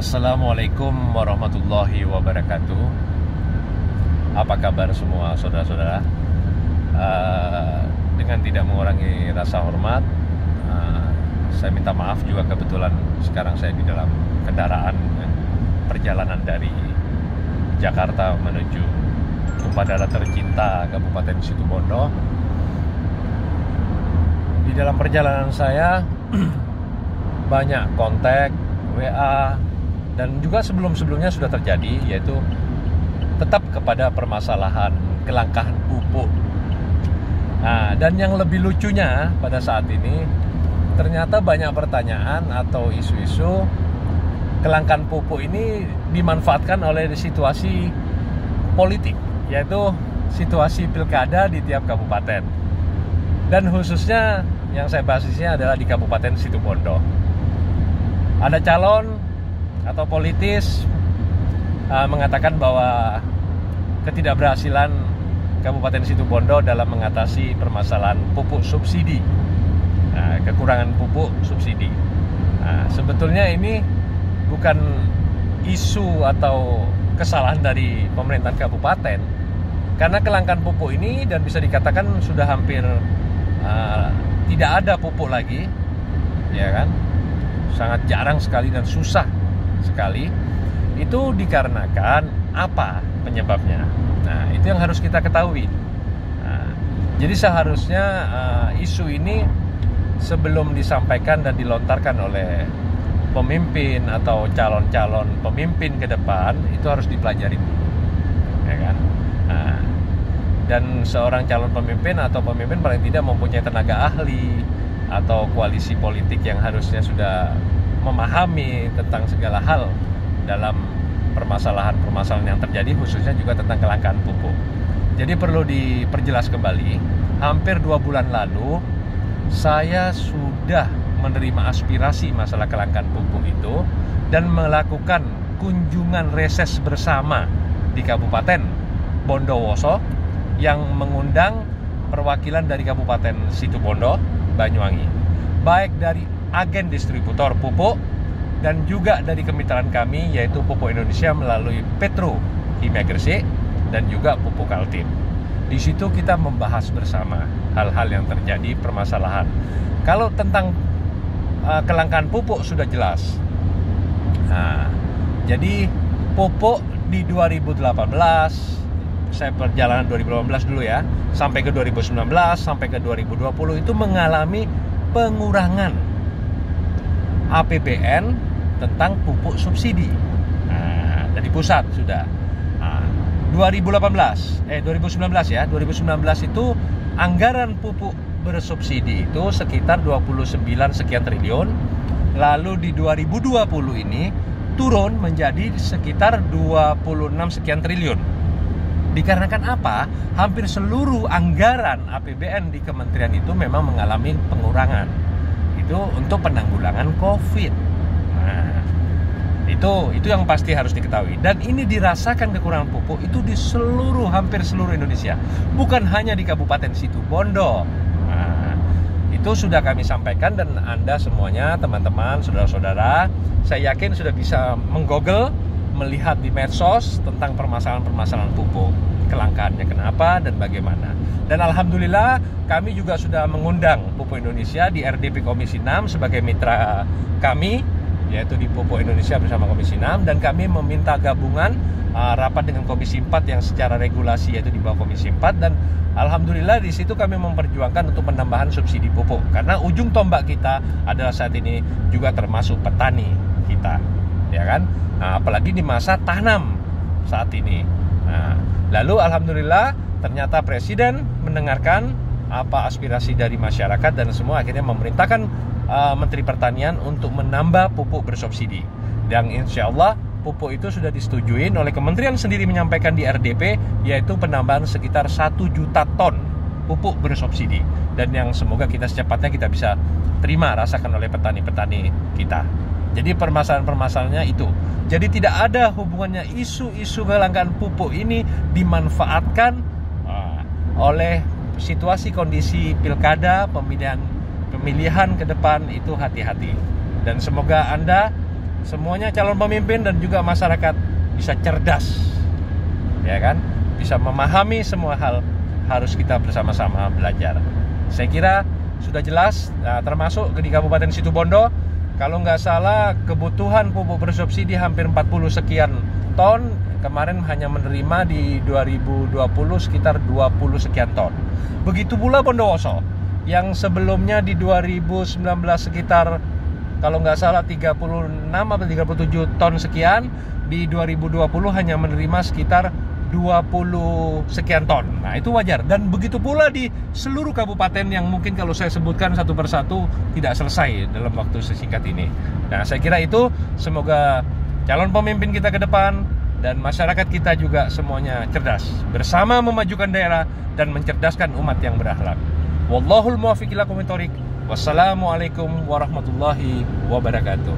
Assalamualaikum warahmatullahi wabarakatuh. Apa kabar semua saudara-saudara? Dengan tidak mengurangi rasa hormat, saya minta maaf juga, kebetulan sekarang saya di dalam kendaraan perjalanan dari Jakarta menuju tempat daerah tercinta Kabupaten Situbondo. Di dalam perjalanan saya banyak kontak, WA, dan juga sebelumnya sudah terjadi, yaitu tetap kepada permasalahan kelangkaan pupuk. Nah, dan yang lebih lucunya pada saat ini, ternyata banyak pertanyaan atau isu-isu kelangkaan pupuk ini dimanfaatkan oleh situasi politik, yaitu situasi pilkada di tiap kabupaten. Dan khususnya yang saya bahas di sini adalah di Kabupaten Situbondo. Ada calon atau politis mengatakan bahwa ketidakberhasilan Kabupaten Situbondo dalam mengatasi permasalahan pupuk subsidi, kekurangan pupuk subsidi. Sebetulnya ini bukan isu atau kesalahan dari pemerintahan kabupaten, karena kelangkaan pupuk ini dan bisa dikatakan sudah hampir tidak ada pupuk lagi, ya kan? Sangat jarang sekali dan susah sekali. Itu dikarenakan apa penyebabnya? Nah, itu yang harus kita ketahui. Jadi seharusnya isu ini sebelum disampaikan dan dilontarkan oleh pemimpin atau calon-calon pemimpin ke depan, itu harus dipelajari dulu, ya kan? Dan seorang calon pemimpin atau pemimpin paling tidak mempunyai tenaga ahli atau koalisi politik yang harusnya sudah memahami tentang segala hal dalam permasalahan-permasalahan yang terjadi, khususnya juga tentang kelangkaan pupuk. Jadi perlu diperjelas kembali, hampir 2 bulan lalu saya sudah menerima aspirasi masalah kelangkaan pupuk itu dan melakukan kunjungan reses bersama di Kabupaten Bondowoso yang mengundang perwakilan dari Kabupaten Situbondo, Banyuwangi, baik dari agen distributor pupuk dan juga dari kemitraan kami, yaitu Pupuk Indonesia melalui Petro Kimia Gresik dan juga Pupuk Kaltim. Di situ kita membahas bersama hal-hal yang terjadi, permasalahan. Kalau tentang kelangkaan pupuk sudah jelas. Jadi pupuk di 2018, saya perjalanan 2018 dulu ya, sampai ke 2019, sampai ke 2020 itu mengalami pengurangan APBN tentang pupuk subsidi. Dari pusat sudah. 2019 ya, 2019 itu anggaran pupuk bersubsidi itu sekitar 29 sekian triliun. Lalu di 2020 ini turun menjadi sekitar 26 sekian triliun. Dikarenakan apa? Hampir seluruh anggaran APBN di kementerian itu memang mengalami pengurangan. Itu untuk penanggulangan COVID. Nah, itu yang pasti harus diketahui. Dan ini dirasakan kekurangan pupuk itu di hampir seluruh Indonesia, bukan hanya di Kabupaten Situbondo. Nah, itu sudah kami sampaikan dan Anda semuanya, teman-teman, saudara-saudara, saya yakin sudah bisa menggoogle, melihat di medsos tentang permasalahan-permasalahan pupuk, kelangkaannya kenapa dan bagaimana. Dan alhamdulillah kami juga sudah mengundang Pupuk Indonesia di RDP Komisi 6 sebagai mitra kami, yaitu di Pupuk Indonesia bersama Komisi 6, dan kami meminta gabungan rapat dengan Komisi 4 yang secara regulasi yaitu di bawah Komisi 4, dan alhamdulillah di situ kami memperjuangkan untuk penambahan subsidi pupuk, karena ujung tombak kita adalah saat ini juga termasuk petani kita, ya kan? Apalagi di masa tanam saat ini. Lalu alhamdulillah ternyata Presiden mendengarkan apa aspirasi dari masyarakat dan semua akhirnya memerintahkan Menteri Pertanian untuk menambah pupuk bersubsidi. Dan insya Allah pupuk itu sudah disetujui oleh Kementerian sendiri, menyampaikan di RDP, yaitu penambahan sekitar 1 juta ton pupuk bersubsidi, dan yang semoga secepatnya kita bisa terima, rasakan oleh petani-petani kita. Jadi permasalahan-permasalahannya itu. Jadi tidak ada hubungannya isu-isu kelangkaan pupuk ini dimanfaatkan oleh situasi kondisi pilkada, pemilihan ke depan. Itu hati-hati. Dan semoga Anda semuanya calon pemimpin dan juga masyarakat bisa cerdas, ya kan? Bisa memahami semua hal, harus kita bersama-sama belajar. Saya kira sudah jelas, termasuk di Kabupaten Situbondo. Kalau nggak salah kebutuhan pupuk bersubsidi hampir 40 sekian ton. Kemarin hanya menerima di 2020 sekitar 20 sekian ton. Begitu pula Bondowoso yang sebelumnya di 2019 sekitar kalau nggak salah 36 atau 37 ton sekian, di 2020 hanya menerima sekitar 20 sekian ton. Nah, itu wajar. Dan begitu pula di seluruh kabupaten yang mungkin kalau saya sebutkan satu persatu tidak selesai dalam waktu sesingkat ini. Nah, saya kira itu, semoga calon pemimpin kita ke depan dan masyarakat kita juga semuanya cerdas, bersama memajukan daerah dan mencerdaskan umat yang berakhlak. Wallahul muwaffiq ila aqwamit thoriq. Wassalamualaikum warahmatullahi wabarakatuh.